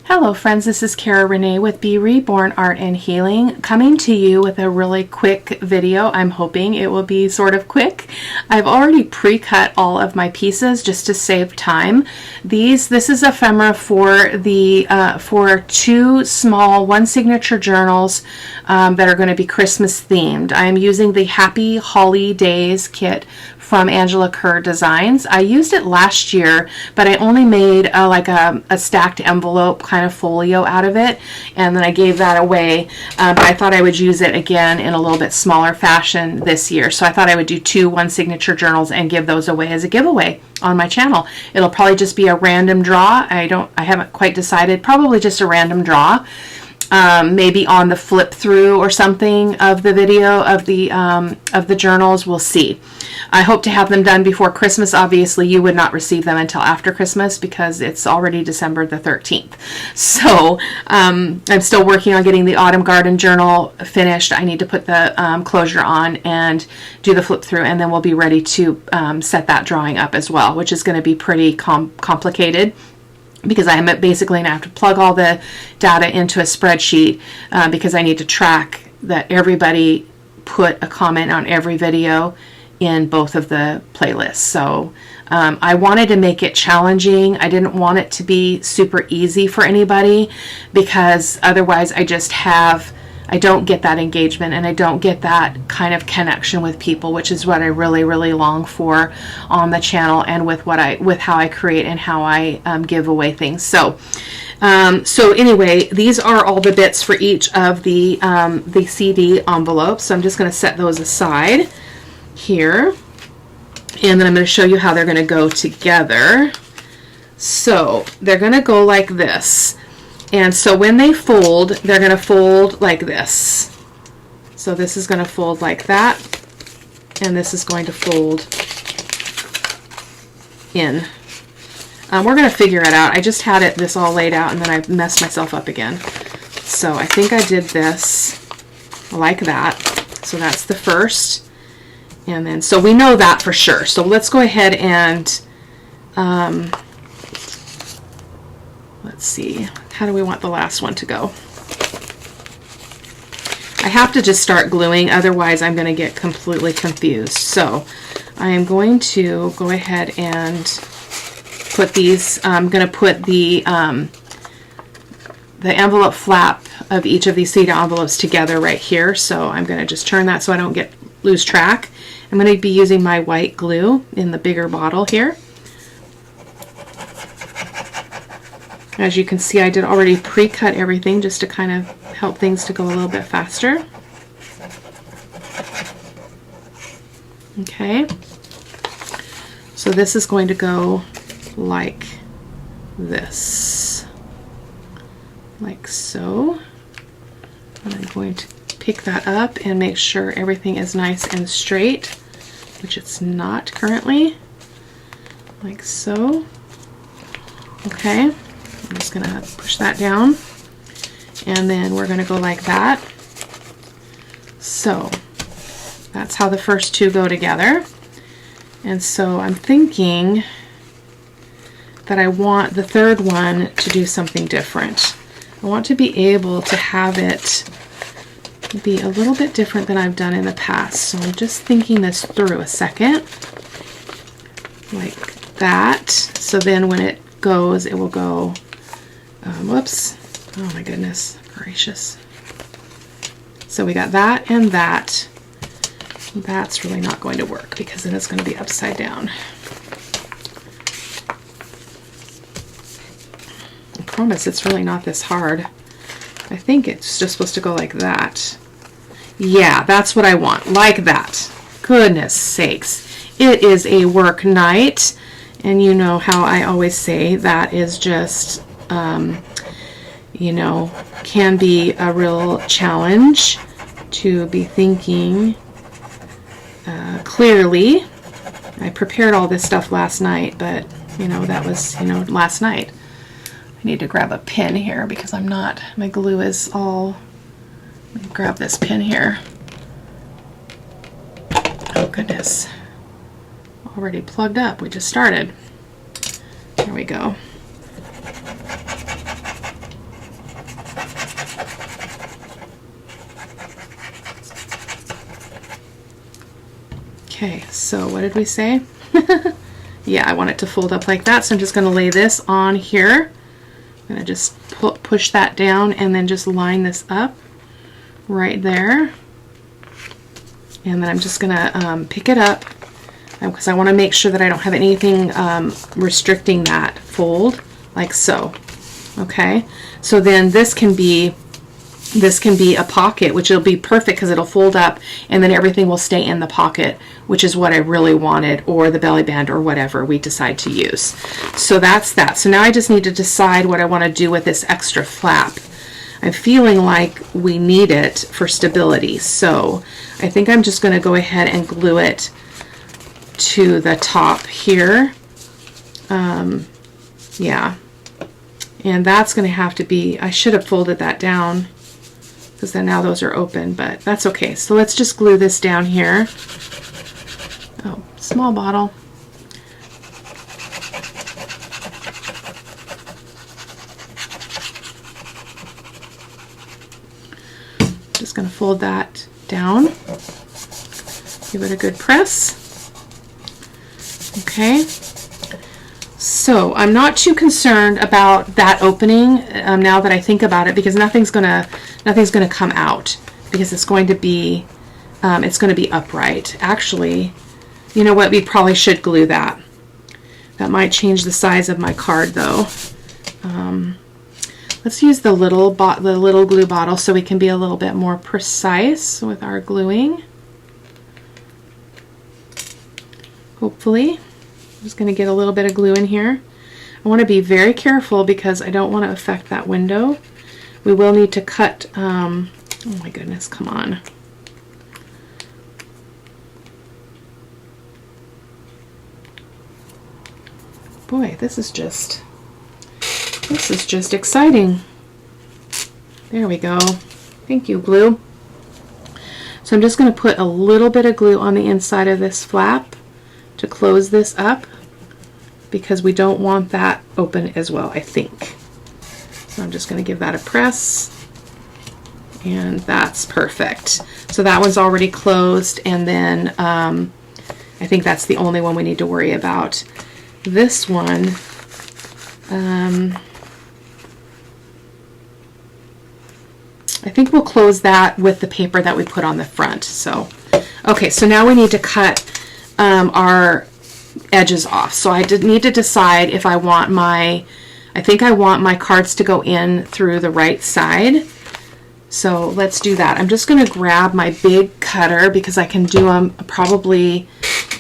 Hello friends, this is Cara Renee with Be Reborn Art and Healing, coming to you with a really quick video. I'm hoping it will be sort of quick. I've already pre-cut all of my pieces just to save time. This is ephemera for the for two small one signature journals that are going to be Christmas themed. I'm using the Happy Holly Days kit from Angela Kerr Designs. I used it last year, but I only made like a stacked envelope kind of folio out of it, and then I gave that away, but I thought I would use it again in a little bit smaller fashion this year. So I thought I would do two one signature journals and give those away as a giveaway on my channel. It'll probably just be a random draw. I haven't quite decided. Probably just a random draw. Maybe on the flip through or something of the video of the journals. We'll see. I hope to have them done before Christmas. Obviously, you would not receive them until after Christmas because it's already December the 13th. So I'm still working on getting the Autumn Garden journal finished. I need to put the closure on and do the flip through, and then we'll be ready to set that drawing up as well, which is going to be pretty complicated, because I'm basically going to have to plug all the data into a spreadsheet because I need to track that everybody put a comment on every video in both of the playlists. So I wanted to make it challenging. I didn't want it to be super easy for anybody, because otherwise I don't get that engagement and I don't get that kind of connection with people, which is what I really, really long for on the channel and with how I create and how I give away things. So anyway, these are all the bits for each of the CD envelopes. So I'm just going to set those aside here, and then I'm going to show you how they're going to go together. So they're going to go like this. And so when they fold, they're going to fold like this. So this is going to fold like that, and this is going to fold in. We're going to figure it out. I just had this all laid out, and then I messed myself up again. So I think I did this like that. So that's the first. And then, so we know that for sure. So let's go ahead and, let's see. How do we want the last one to go? I have to just start gluing, otherwise I'm going to get completely confused. So I am going to go ahead and put these, I'm going to put the envelope flap of each of these CD envelopes together right here. So I'm going to just turn that so I don't lose track. I'm going to be using my white glue in the bigger bottle here. As you can see, I did already pre-cut everything just to kind of help things to go a little bit faster. Okay, so this is going to go like this, like so. And I'm going to pick that up and make sure everything is nice and straight, which it's not currently, like so. Okay, I'm just going to push that down, and then we're going to go like that. So that's how the first two go together. And so I'm thinking that I want the third one to do something different. I want to be able to have it be a little bit different than I've done in the past. So I'm just thinking this through a second, like that. So then when it goes, it will go, whoops, oh my goodness gracious. So we got that and that. That's really not going to work because then it's going to be upside down. I promise it's really not this hard. I think it's just supposed to go like that. Yeah, that's what I want, like that. Goodness sakes. It is a work night, and you know how I always say that is just, you know, can be a real challenge to be thinking clearly. I prepared all this stuff last night, but, you know, that was, you know, last night. I need to grab a pin here because my glue is all, let me grab this pin here. Oh goodness, already plugged up, we just started. There we go. Okay, so what did we say? Yeah, I want it to fold up like that, so I'm just going to lay this on here. I'm going to just push that down and then just line this up right there. And then I'm just going to pick it up because I want to make sure that I don't have anything restricting that fold, like so. Okay, so then this can be a pocket, which will be perfect because it'll fold up and then everything will stay in the pocket, which is what I really wanted, or the belly band, or whatever we decide to use. So that's that. So now I just need to decide what I want to do with this extra flap. I'm feeling like we need it for stability, so I think I'm just going to go ahead and glue it to the top here. Yeah, and that's going to have to be, I should have folded that down because then now those are open, but that's okay. So let's just glue this down here. Oh, small bottle. Just going to fold that down. Give it a good press. Okay. So I'm not too concerned about that opening now that I think about it, because nothing's gonna come out, because it's going to be upright. Actually, you know what? We probably should glue that. That might change the size of my card, though. Let's use the little glue bottle so we can be a little bit more precise with our gluing. Hopefully. I'm just going to get a little bit of glue in here. I want to be very careful because I don't want to affect that window. We will need to cut, oh my goodness, come on. Boy, this is just exciting. There we go. Thank you, glue. So I'm just going to put a little bit of glue on the inside of this flap to close this up, because we don't want that open as well, I think. So I'm just going to give that a press, and that's perfect. So that one's already closed, and then I think that's the only one we need to worry about. This one, I think we'll close that with the paper that we put on the front. So, okay, so now we need to cut our edges off. So I need to decide if I want I think I want my cards to go in through the right side. So let's do that. I'm just going to grab my big cutter because I can do them probably,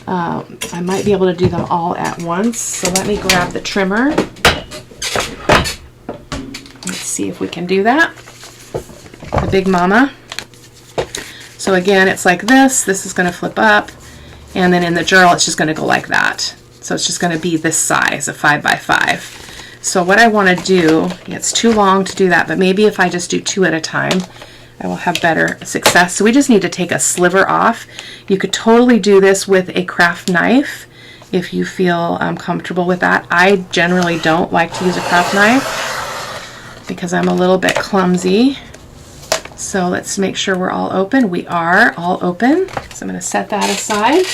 I might be able to do them all at once. So let me grab the trimmer. Let's see if we can do that. The Big Mama. So again, it's like this. This is going to flip up. And then in the journal, it's just going to go like that. So it's just going to be this size, a 5 by 5. So what I want to do, it's too long to do that, but maybe if I just do 2 at a time, I will have better success. So we just need to take a sliver off. You could totally do this with a craft knife if you feel comfortable with that. I generally don't like to use a craft knife because I'm a little bit clumsy. So let's make sure we're all open. We are all open. So I'm going to set that aside.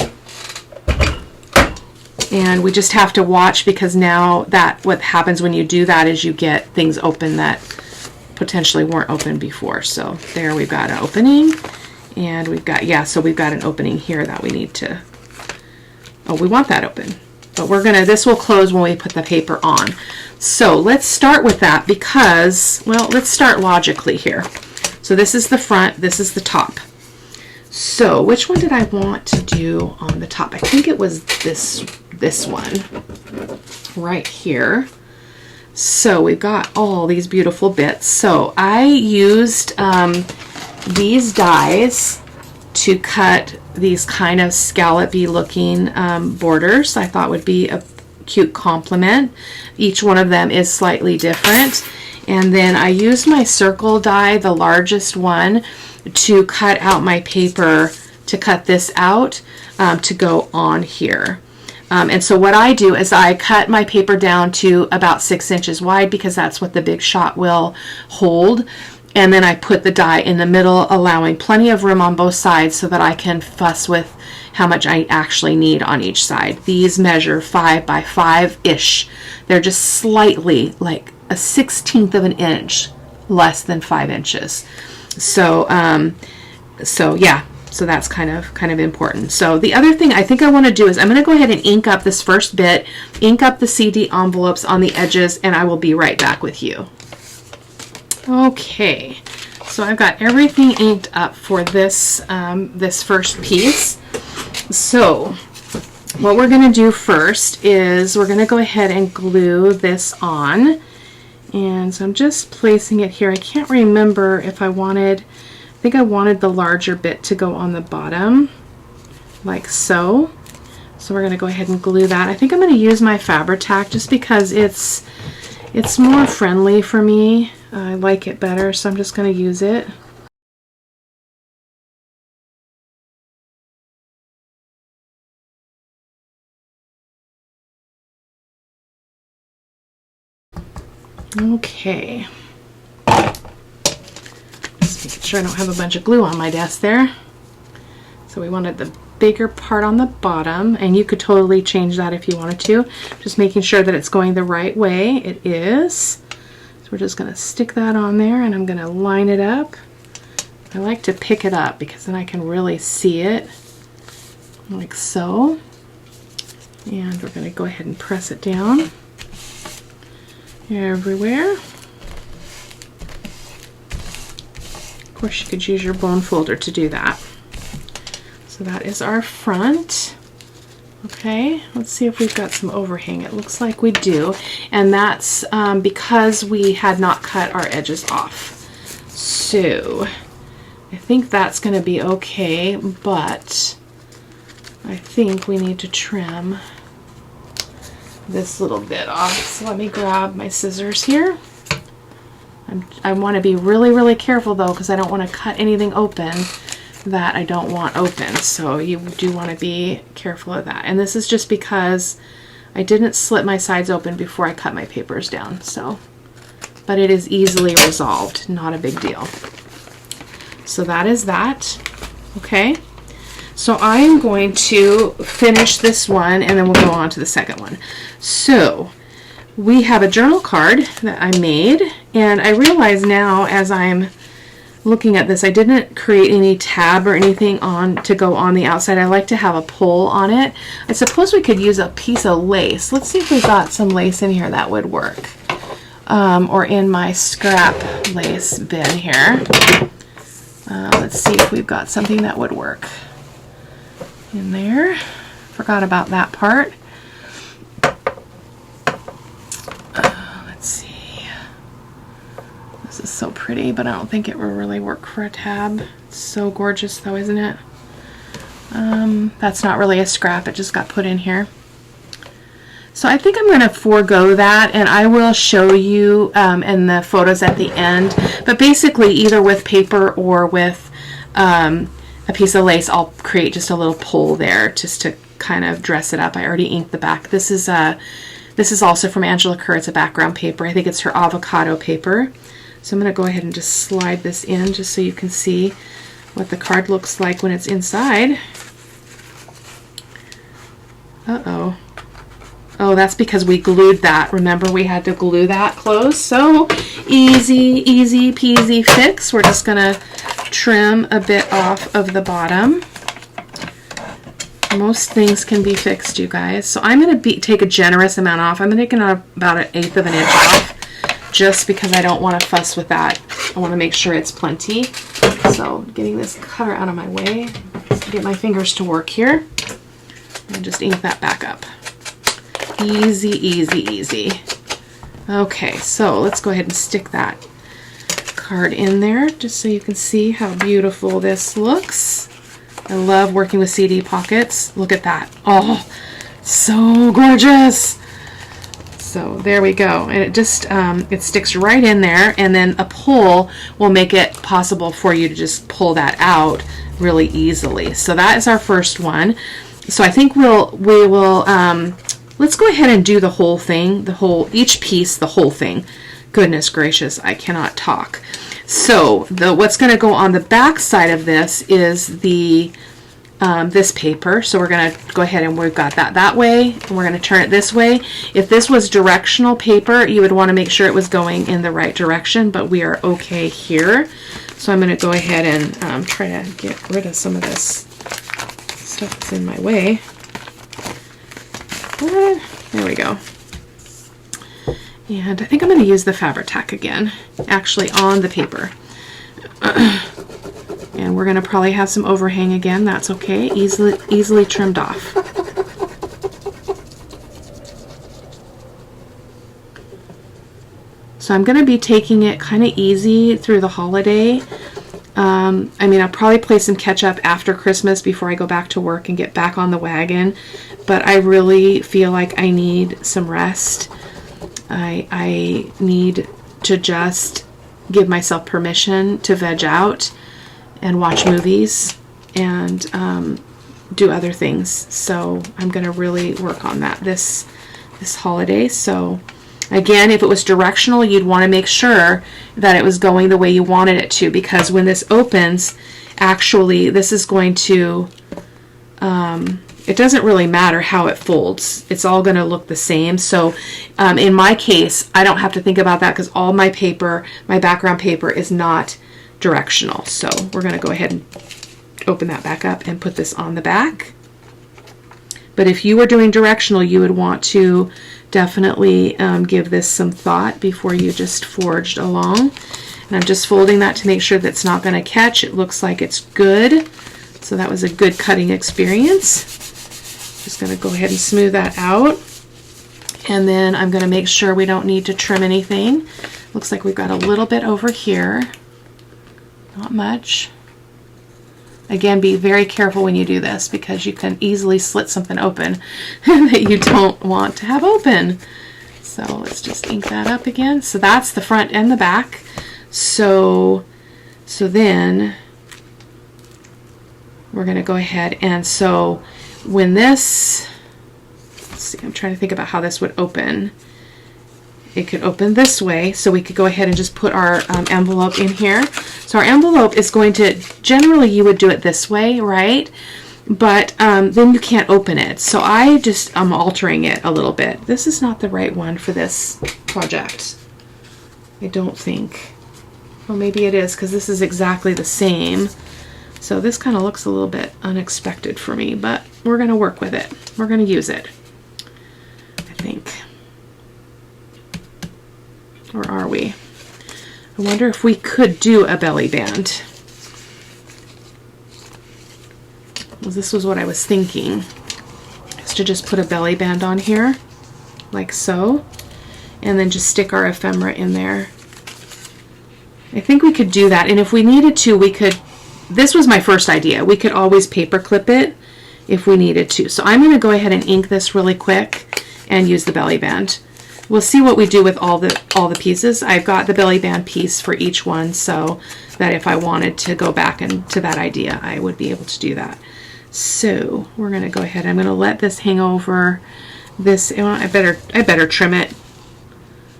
And we just have to watch, because now that what happens when you do that is you get things open that potentially weren't open before. So there, we've got an opening, and we've got, yeah, so we've got an opening here that we need to, oh, we want that open. But we're gonna, this will close when we put the paper on. So let's start with that because, well, let's start logically here. So this is the front, this is the top. So which one did I want to do on the top? I think it was this one right here. So we've got all these beautiful bits. So I used these dies to cut these kind of scallopy looking borders. I thought would be a cute complement. Each one of them is slightly different. And then I used my circle die, the largest one, to cut out my paper, to cut this out to go on here. And so what I do is I cut my paper down to about 6 inches wide because that's what the Big Shot will hold. And then I put the die in the middle, allowing plenty of room on both sides so that I can fuss with how much I actually need on each side. These measure 5 by 5-ish. They're just slightly, like a 1/16 of an inch less than 5 inches. So, yeah. So that's kind of important. So the other thing I think I want to do is I'm going to go ahead and ink up this first bit, ink up the CD envelopes on the edges, and I will be right back with you. Okay, so I've got everything inked up for this, this first piece. So what we're going to do first is we're going to go ahead and glue this on. And so I'm just placing it here. I can't remember if I think I wanted the larger bit to go on the bottom, like so. So we're going to go ahead and glue that. I think I'm going to use my Fabri-Tac just because it's more friendly for me. I like it better, so I'm just going to use it. Okay. Just making sure I don't have a bunch of glue on my desk there. So we wanted the bigger part on the bottom, and you could totally change that if you wanted to. Just making sure that it's going the right way. It is. So we're just going to stick that on there, and I'm going to line it up. I like to pick it up because then I can really see it, like so. And we're going to go ahead and press it down everywhere. Of course, you could use your bone folder to do that. So that is our front. Okay, let's see if we've got some overhang. It looks like we do, and that's because we had not cut our edges off. So I think that's going to be okay, but I think we need to trim this little bit off. So let me grab my scissors here. I want to be really, really careful though, because I don't want to cut anything open that I don't want open. So you do want to be careful of that. And this is just because I didn't slit my sides open before I cut my papers down. So, but it is easily resolved, not a big deal. So that is that. Okay. So I am going to finish this one and then we'll go on to the second one. So we have a journal card that I made, and I realize now as I'm looking at this, I didn't create any tab or anything on to go on the outside. I like to have a pull on it. I suppose we could use a piece of lace. Let's see if we've got some lace in here that would work. Or in my scrap lace bin here. Let's see if we've got something that would work in there. Forgot about that part. Let's see. This is so pretty, but I don't think it will really work for a tab. It's so gorgeous though, isn't it? That's not really a scrap, it just got put in here. So I think I'm going to forego that, and I will show you in the photos at the end. But basically, either with paper or with a piece of lace, I'll create just a little pull there just to kind of dress it up. I already inked the back. This is also from Angela Kerr. It's a background paper. I think it's her avocado paper. So I'm going to go ahead and just slide this in just so you can see what the card looks like when it's inside. Uh-oh. Oh, that's because we glued that. Remember, we had to glue that closed. So easy peasy fix. We're just gonna trim a bit off of the bottom. Most things can be fixed, you guys. So I'm gonna take a generous amount off. I'm taking about 1/8 of an inch off, just because I don't want to fuss with that. I want to make sure it's plenty. So getting this cutter out of my way, get my fingers to work here, and just ink that back up. Easy. Okay, so let's go ahead and stick that card in there just so you can see how beautiful this looks. I love working with CD pockets. Look at that. Oh, so gorgeous. So there we go. And it just, it sticks right in there, and then a pull will make it possible for you to just pull that out really easily. So that is our first one. So I think we will let's go ahead and do the whole thing, each piece, the whole thing. Goodness gracious, I cannot talk. So what's going to go on the back side of this is the this paper. So we're going to go ahead and we've got that way, and we're going to turn it this way. If this was directional paper, you would want to make sure it was going in the right direction, but we are okay here. So I'm going to go ahead and try to get rid of some of this stuff that's in my way. There we go. And I think I'm going to use the Fabri-Tac again, actually on the paper. And we're going to probably have some overhang again. That's okay. Easily trimmed off. So I'm going to be taking it kind of easy through the holiday. I mean, I'll probably play some catch up after Christmas before I go back to work and get back on the wagon. But I really feel like I need some rest. I need to just give myself permission to veg out and watch movies and do other things. So I'm going to really work on that this holiday. So again, if it was directional, you'd want to make sure that it was going the way you wanted it to, because when this opens, actually this is going to it doesn't really matter how it folds. It's all going to look the same. So in my case, I don't have to think about that because all my paper, my background paper, is not directional. So we're going to go ahead and open that back up and put this on the back. But if you were doing directional, you would want to definitely give this some thought before you just forged along. And I'm just folding that to make sure that's not going to catch. It looks like it's good. So that was a good cutting experience. Just going to go ahead and smooth that out. And then I'm going to make sure we don't need to trim anything. Looks like we've got a little bit over here. Not much. Again, be very careful when you do this because you can easily slit something open that you don't want to have open. So let's just ink that up again. So that's the front and the back. So then we're going to go ahead and so when this, let's see, I'm trying to think about how this would open. It could open this way, so we could go ahead and just put our envelope in here. So our envelope is going to, generally you would do it this way, right? But then you can't open it. So I'm altering it a little bit. This is not the right one for this project, I don't think. Well, maybe it is because this is exactly the same. So this kind of looks a little bit unexpected for me, but we're going to work with it. We're going to use it, I think. Or are we? I wonder if we could do a belly band. Well, this was what I was thinking, is to just put a belly band on here, like so, and then just stick our ephemera in there. I think we could do that, and if we needed to, we could. This was my first idea. We could always paper clip it if we needed to. So I'm going to go ahead and ink this really quick and use the belly band. We'll see what we do with all the pieces. I've got the belly band piece for each one, so that if I wanted to go back into that idea, I would be able to do that. So we're going to go ahead. I'm going to let this hang over this. I better trim it.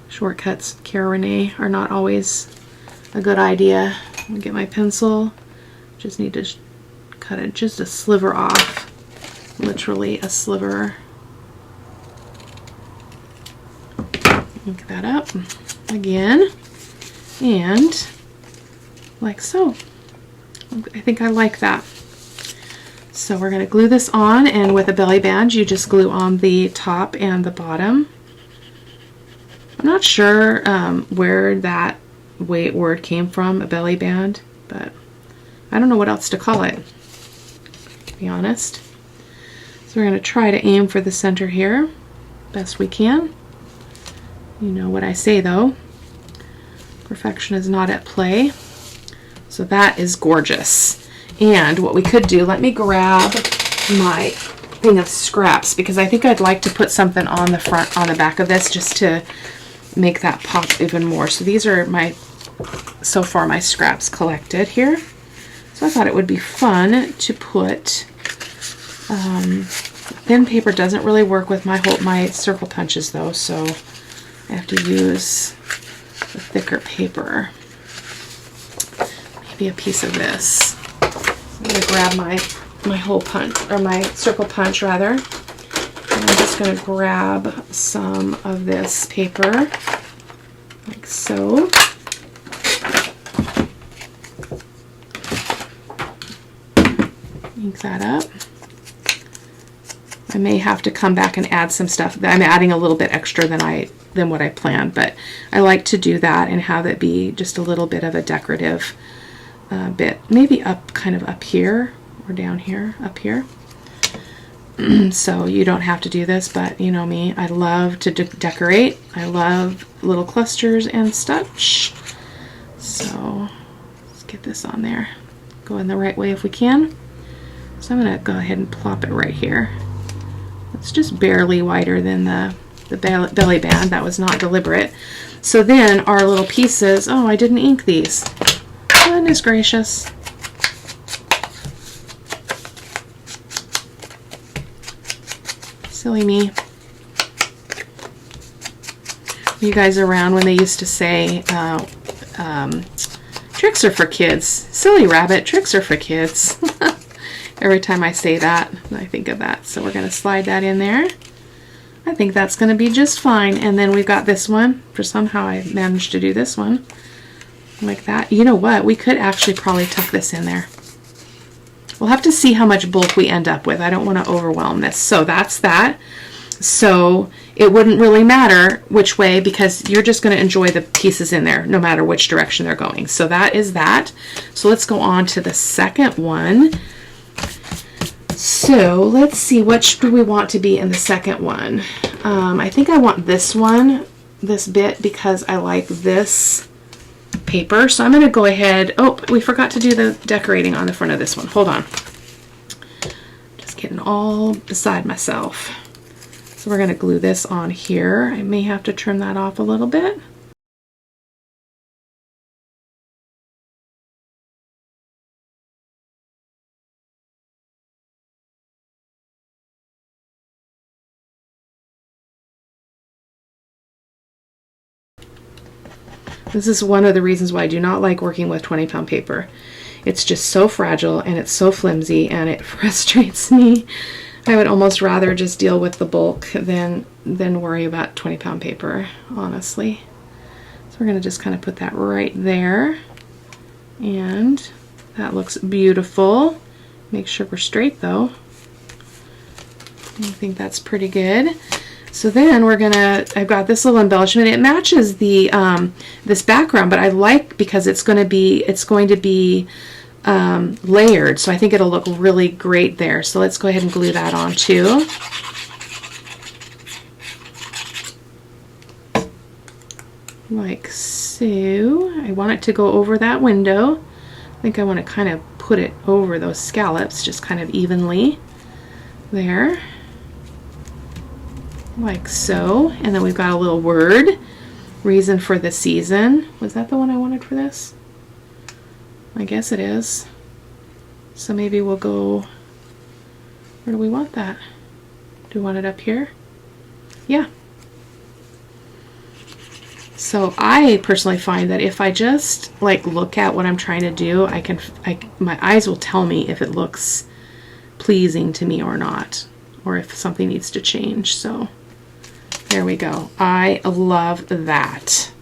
Shortcuts, Cara Renee, are not always a good idea. I'm going to get my pencil. Just need to cut it just a sliver off, literally a sliver. Ink that up again, and like so. I think I like that. So we're going to glue this on, and with a belly band, you just glue on the top and the bottom. I'm not sure where that word came from, a belly band, but I don't know what else to call it, to be honest. So we're going to try to aim for the center here, best we can. You know what I say though, perfection is not at play. So that is gorgeous. And what we could do, let me grab my thing of scraps, because I think I'd like to put something on the front, on the back of this, just to make that pop even more. So these are so far my scraps collected here. So I thought it would be fun to put, thin paper doesn't really work with my circle punches though, so I have to use the thicker paper. maybe a piece of this. I'm going to grab my hole punch, or my circle punch rather. And I'm just going to grab some of this paper, like so. Ink that up. I may have to come back and add some stuff. I'm adding a little bit extra than what I planned, but I like to do that and have it be just a little bit of a decorative bit. Maybe kind of up here or down here, up here. So you don't have to do this, but you know me, I love to decorate. I love little clusters and such. So let's get this on there. Go in the right way if we can. So I'm going to go ahead and plop it right here. It's just barely wider than the belly band. That was not deliberate. So then our little pieces, oh, I didn't ink these. Goodness gracious. Silly me. You guys around when they used to say, tricks are for kids. Silly rabbit, tricks are for kids. Every time I say that, I think of that. So we're going to slide that in there. I think that's going to be just fine. And then we've got this one. For somehow I managed to do this one like that. You know what? We could actually probably tuck this in there. We'll have to see how much bulk we end up with. I don't want to overwhelm this. So that's that. So it wouldn't really matter which way because you're just going to enjoy the pieces in there no matter which direction they're going. So that is that. So let's go on to the second one. So let's see, which do we want to be in the second one? I think I want this one, this bit, because I like this paper. So I'm going to go ahead. Oh, we forgot to do the decorating on the front of this one. Hold on. Just getting all beside myself. So we're going to glue this on here. I may have to trim that off a little bit. This is one of the reasons why I do not like working with 20-pound paper. It's just so fragile and it's so flimsy and it frustrates me. I would almost rather just deal with the bulk than worry about 20-pound paper, honestly. So we're going to just kind of put that right there. And that looks beautiful. Make sure we're straight though. I think that's pretty good. So then we're gonna, I've got this little embellishment. It matches the this background, but I like because it's going to be layered. So I think it'll look really great there. So let's go ahead and glue that on too. Like so. I want it to go over that window. I think I want to kind of put it over those scallops, just kind of evenly there. Like so. And then we've got a little word, reason for the season. Was that the one I wanted for this? I guess it is. So maybe we'll go, where do we want that? Do we want it up here? Yeah. So I personally find that if I just like look at what I'm trying to do, my eyes will tell me if it looks pleasing to me or not, or if something needs to change. So there we go. I love that.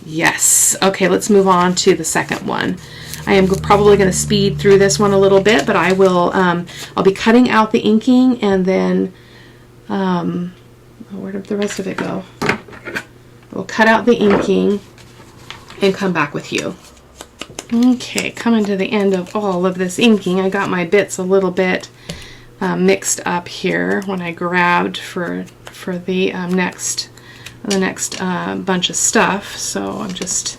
Yes. Okay, let's move on to the second one. I am probably going to speed through this one a little bit, but I will. I'll be cutting out the inking, and then where did the rest of it go? We'll cut out the inking and come back with you. Okay, coming to the end of all of this inking. I got my bits a little bit mixed up here when I grabbed for the next bunch of stuff. So I'm just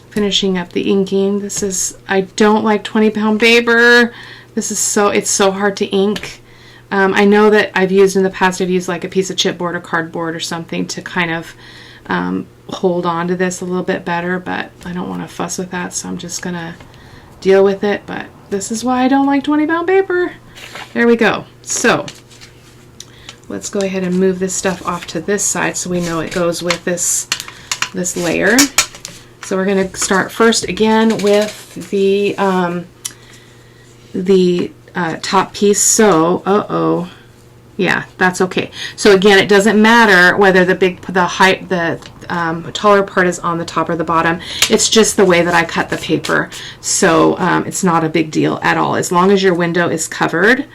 finishing up the inking. This is, I don't like 20-pound paper. This is it's so hard to ink. I know that I've used in the past, I've used like a piece of chipboard or cardboard or something to kind of hold on to this a little bit better, but I don't want to fuss with that, so I'm just gonna deal with it. But this is why I don't like 20-pound paper. There we go. So let's go ahead and move this stuff off to this side so we know it goes with this layer. So So we're going to start first again with the top piece. So, yeah, that's okay. So again, it doesn't matter whether the taller part is on the top or the bottom. It's just the way that I cut the paper. So it's not a big deal at all, as long as your window is covered,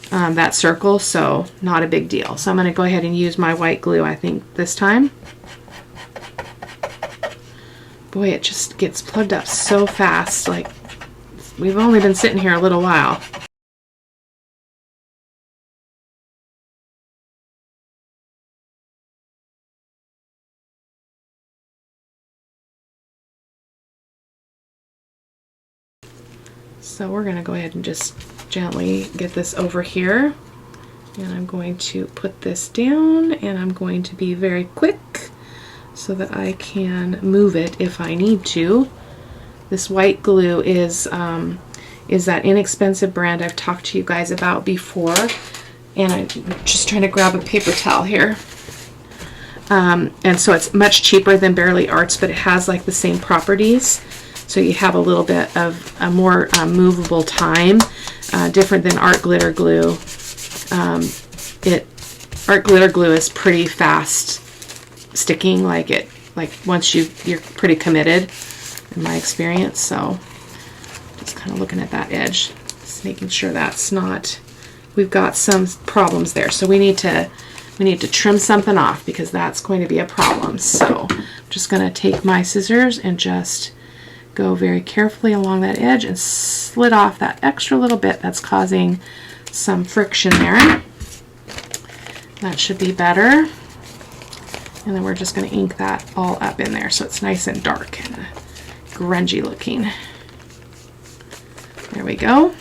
that circle, so not a big deal. So I'm going to go ahead and use my white glue, I think, this time. Boy, it just gets plugged up so fast. Like, we've only been sitting here a little while. So we're going to go ahead and just gently get this over here, and I'm going to put this down, and I'm going to be very quick so that I can move it if I need to. This white glue is that inexpensive brand I've talked to you guys about before, and I'm just trying to grab a paper towel here. And so it's much cheaper than Bearly Arts, but it has like the same properties. So you have a little bit of a more movable time, different than Art Glitter Glue. Art Glitter Glue is pretty fast sticking, like once you're pretty committed, in my experience. So just kind of looking at that edge, just making sure that's not, we've got some problems there. So we need to trim something off, because that's going to be a problem. So I'm just going to take my scissors and just go very carefully along that edge and slit off that extra little bit that's causing some friction there. That should be better. And then we're just going to ink that all up in there so it's nice and dark and grungy looking. There we go.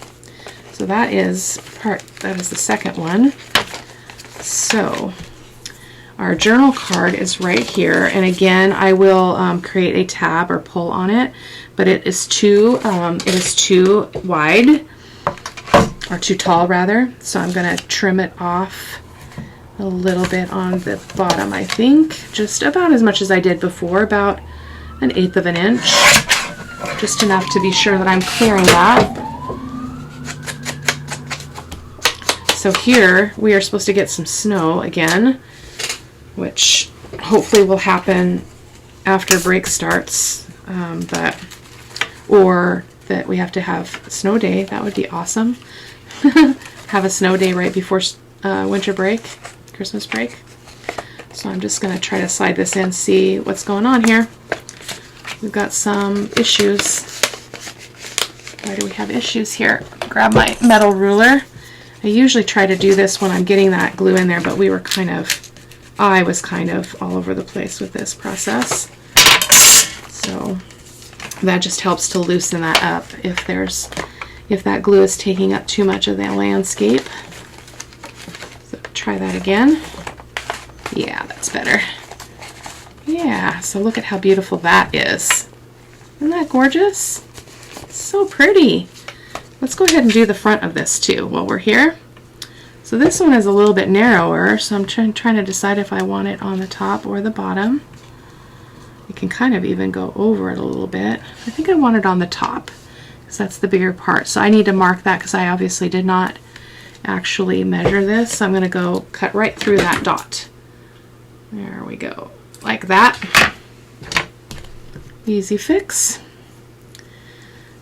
So that is the second one. So our journal card is right here, and again I will create a tab or pull on it, but it is too wide, or too tall rather, so I'm going to trim it off a little bit on the bottom, I think, just about as much as I did before, about 1/8 of an inch, just enough to be sure that I'm clearing that. So here we are supposed to get some snow again, which hopefully will happen after break starts, or that we have to have a snow day. That would be awesome. Have a snow day right before winter break, Christmas break. So I'm just going to try to slide this in, see what's going on here. We've got some issues. Why do we have issues here? Grab my metal ruler. I usually try to do this when I'm getting that glue in there, but I was kind of all over the place with this process. So that just helps to loosen that up if that glue is taking up too much of the landscape. So try that again. Yeah, that's better. Yeah, so look at how beautiful that is. Isn't that gorgeous? So pretty. Let's go ahead and do the front of this too while we're here. So this one is a little bit narrower, so I'm trying to decide if I want it on the top or the bottom. You can kind of even go over it a little bit. I think I want it on the top, because that's the bigger part. So I need to mark that, because I obviously did not actually measure this. So I'm going to go cut right through that dot. There we go. Like that. Easy fix.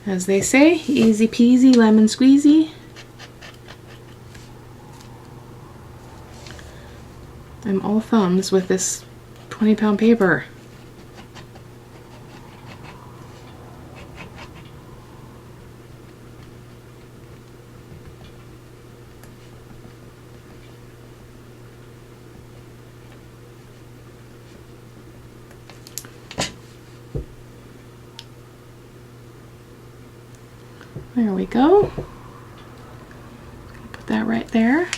As they say, easy peasy lemon squeezy. I'm all thumbs with this 20-pound paper. There we go. Put that right there.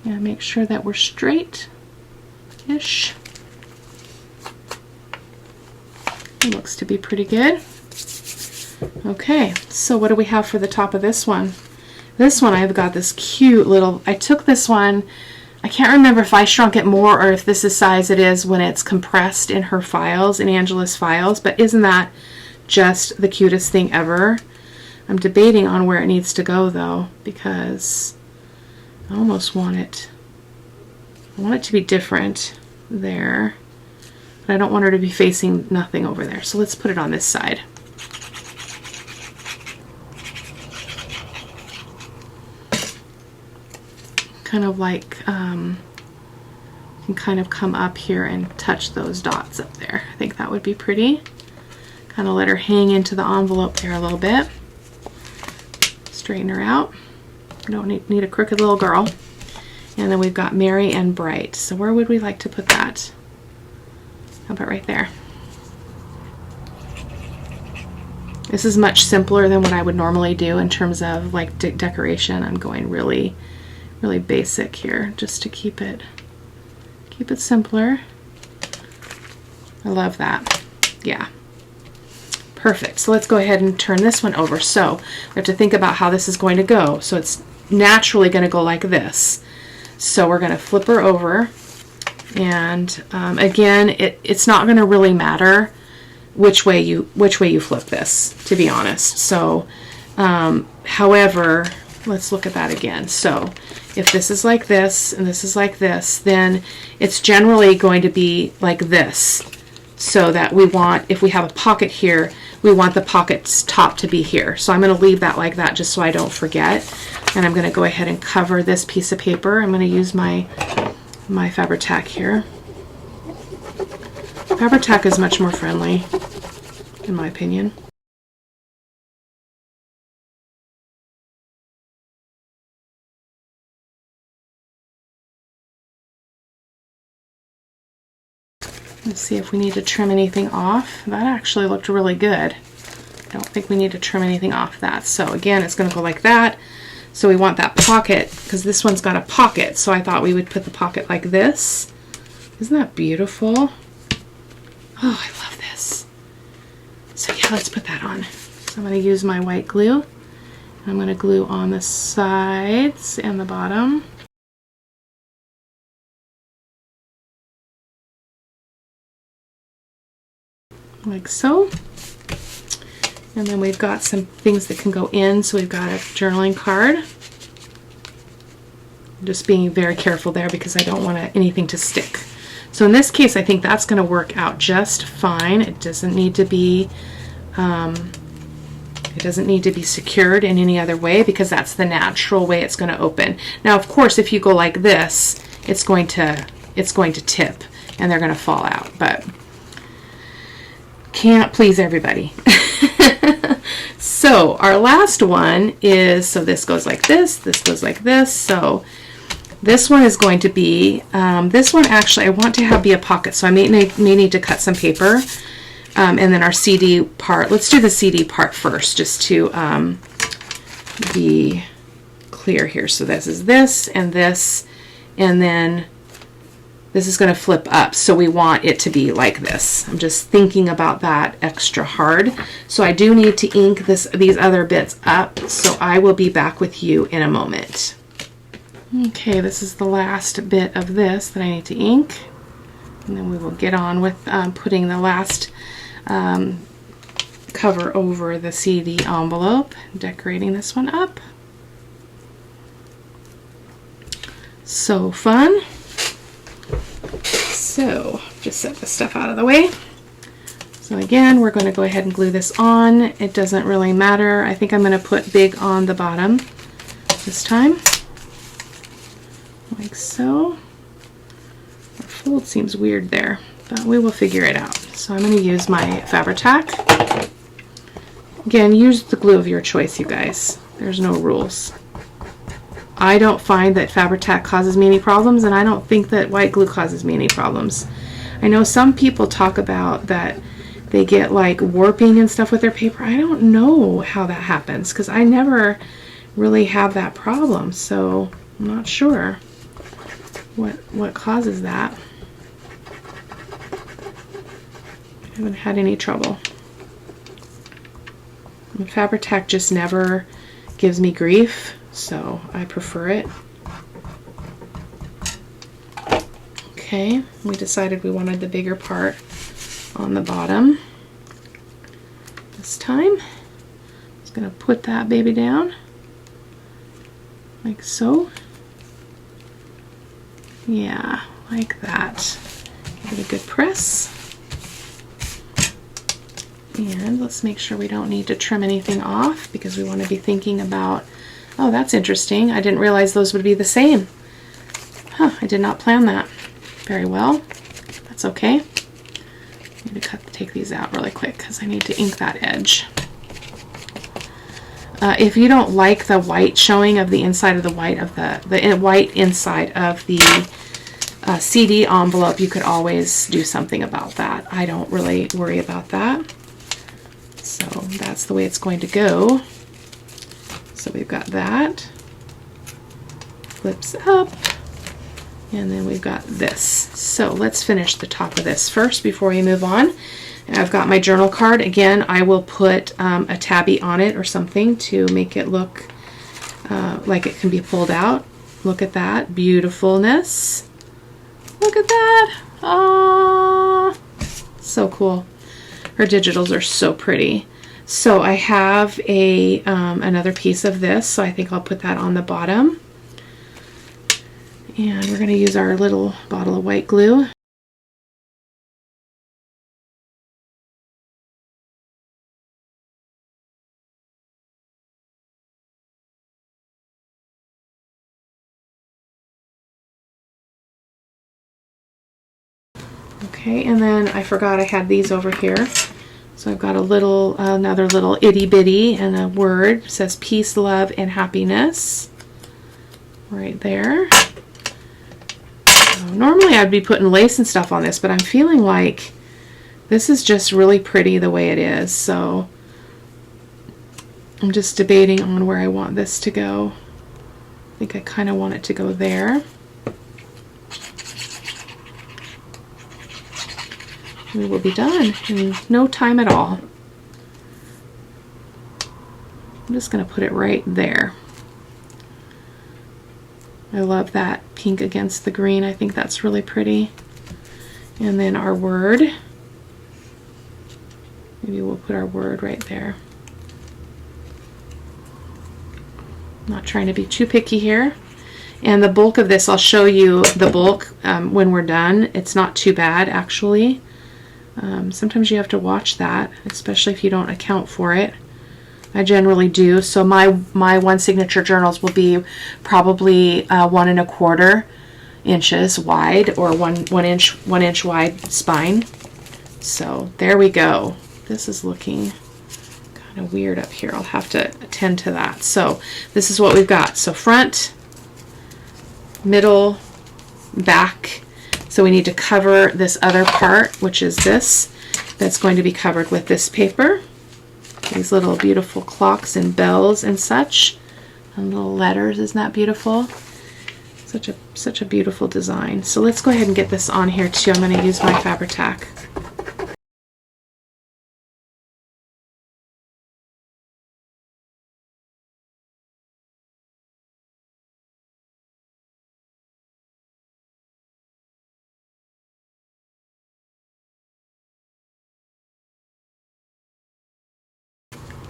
And make sure that we're straight-ish. It looks to be pretty good. Okay, so what do we have for the top of this one? This one I've got this cute little, I took this one, I can't remember if I shrunk it more or if this is size it is when it's compressed in her files, in Angela's files, but isn't that just the cutest thing ever? I'm debating on where it needs to go though, because I almost want it, to be different there, but I don't want her to be facing nothing over there. So let's put it on this side. Kind of like, can kind of come up here and touch those dots up there. I think that would be pretty. Kind of let her hang into the envelope there a little bit. Straighten her out. Don't need a crooked little girl. And then we've got Merry and Bright. So where would we like to put that? How about right there? This is much simpler than what I would normally do in terms of like decoration. I'm going really basic here just to keep it simpler. I love that. Yeah. Perfect. So let's go ahead and turn this one over. So we have to think about how this is going to go. So it's naturally going to go like this. So we're going to flip her over, and again, it's not going to really matter which way you flip this, to be honest. So, however, let's look at that again. So if this is like this and this is like this, then it's generally going to be like this. So that we want, if we have a pocket here, we want the pocket's top to be here. So I'm going to leave that like that just so I don't forget. And I'm going to go ahead and cover this piece of paper. I'm going to use my Fabri-Tac here. Fabri-Tac is much more friendly, in my opinion. Let's see if we need to trim anything off. That actually looked really good. I don't think we need to trim anything off that. So again, it's going to go like that. So we want that pocket, because this one's got a pocket. So I thought we would put the pocket like this. Isn't that beautiful? Oh, I love this. So yeah, let's put that on. So I'm going to use my white glue. I'm going to glue on the sides and the bottom. Like so. And then we've got some things that can go in. So we've got a journaling card. I'm just being very careful there because I don't want anything to stick. So in this case, I think that's going to work out just fine. It doesn't need to be secured in any other way, because that's the natural way it's going to open. Now, of course, if you go like this, it's going to tip and they're going to fall out, but can't please everybody. So our last one is, so this goes like this goes like this. So this one is going to be, this one actually I want to have be a pocket, so I may need to cut some paper. And then our CD part, let's do the CD part first, just to be clear here. So this is this, and then this is going to flip up, so we want it to be like this. I'm just thinking about that extra hard. So I do need to ink these other bits up, so I will be back with you in a moment. Okay, this is the last bit of this that I need to ink, and then we will get on with putting the last cover over the CD envelope, decorating this one up. So fun. So just set this stuff out of the way. So again, we're going to go ahead and glue this on. It doesn't really matter. I think I'm going to put big on the bottom this time, like so. Our fold seems weird there, but we will figure it out. So I'm going to use my Fabri-Tac. Again, use the glue of your choice, you guys. There's no rules. I don't find that Fabri-Tac causes me any problems, and I don't think that white glue causes me any problems. I know some people talk about that they get like warping and stuff with their paper. I don't know how that happens, because I never really have that problem, so I'm not sure what causes that. I haven't had any trouble. And Fabri-Tac just never gives me grief, so I prefer it. Okay, we decided we wanted the bigger part on the bottom this time. Just gonna put that baby down like so. Yeah, like that. Give it a good press. And let's make sure we don't need to trim anything off because we want to be thinking about, oh, that's interesting. I didn't realize those would be the same. Huh, I did not plan that. Very well. That's okay. I need to take these out really quick because I need to ink that edge. If you don't like the white showing of the inside of the white of the white inside of the CD envelope, you could always do something about that. I don't really worry about that. So that's the way it's going to go. So we've got that. Flips up. And then we've got this. So let's finish the top of this first before we move on. I've got my journal card. Again, I will put a tabby on it or something to make it look like it can be pulled out. Look at that beautifulness. Look at that. Oh, so cool. Her digitals are so pretty. So I have a another piece of this, so I think I'll put that on the bottom. And we're going to use our little bottle of white glue. Okay, and then I forgot I had these over here. So I've got a little, another little itty bitty and a word. It says peace, love, and happiness. Right there. Normally I'd be putting lace and stuff on this, but I'm feeling like this is just really pretty the way it is. So I'm just debating on where I want this to go. I think I kind of want it to go there. We will be done in no time at all. I'm just going to put it right there. I love that pink against the green. I think that's really pretty. And then our word. Maybe we'll put our word right there. Not trying to be too picky here. And the bulk of this, I'll show you the bulk when we're done. It's not too bad, actually. Sometimes you have to watch that, especially if you don't account for it. I generally do. So my one signature journals will be probably 1 1/4 inches wide, or one inch wide spine. So there we go. This is looking kind of weird up here. I'll have to attend to that. So this is what we've got. So front, middle, back. So we need to cover this other part, which is this. That's going to be covered with this paper. These little beautiful clocks and bells and such. And little letters, isn't that beautiful? Such a beautiful design. So let's go ahead and get this on here too. I'm going to use my Fabri-Tac.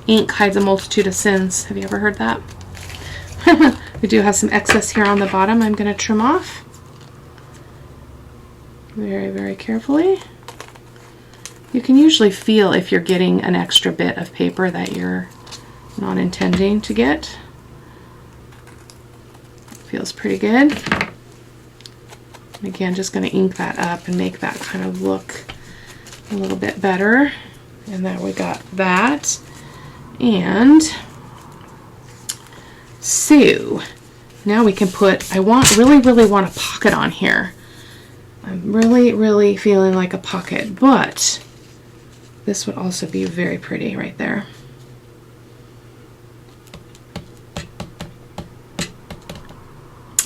Ink hides a multitude of sins. Have you ever heard that? We do have some excess here on the bottom I'm going to trim off. Very, very carefully. You can usually feel if you're getting an extra bit of paper that you're not intending to get. Feels pretty good. And again, just going to ink that up and make that kind of look a little bit better. And there we got that. And so now we can put, I really want a pocket on here. I'm really feeling like a pocket, but this would also be very pretty right there.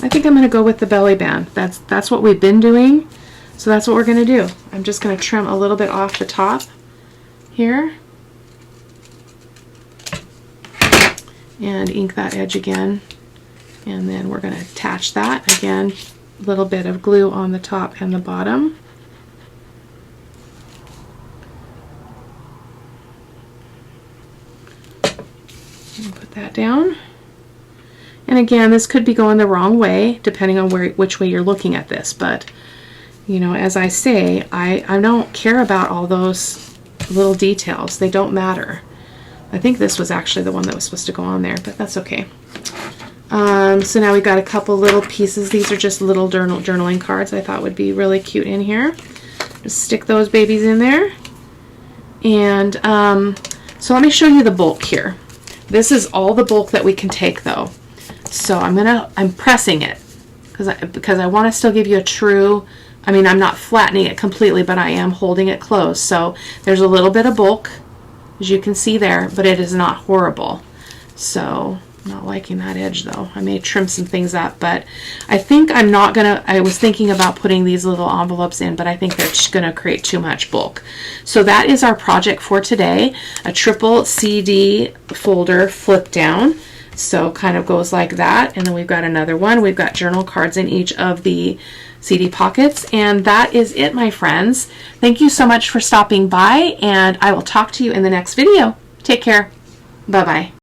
I think I'm going to go with the belly band. That's what we've been doing, so that's what we're going to do. I'm just going to trim a little bit off the top here. And ink that edge again, and then we're going to attach that again. little bit of glue on the top and the bottom. And put that down. And again, this could be going the wrong way depending on which way you're looking at this, but you know, as I say, I don't care about all those little details. They don't matter. I think this was actually the one that was supposed to go on there, but that's okay. So now we've got a couple little pieces. These are just little journaling cards I thought would be really cute in here. Just stick those babies in there. And so let me show you the bulk here. This is all the bulk that we can take though. So I'm pressing it because I want to still give you a true, I mean, I'm not flattening it completely, but I am holding it closed. So there's a little bit of bulk, as you can see there, but it is not horrible. So I'm not liking that edge though. I may trim some things up, but I think I'm not gonna, I was thinking about putting these little envelopes in, but I think they're just gonna create too much bulk. So that is our project for today, a triple CD folder flip down. So kind of goes like that, and then we've got another one. We've got journal cards in each of the CD pockets, and that is it, my friends. Thank you so much for stopping by, and I will talk to you in the next video. Take care. Bye-bye.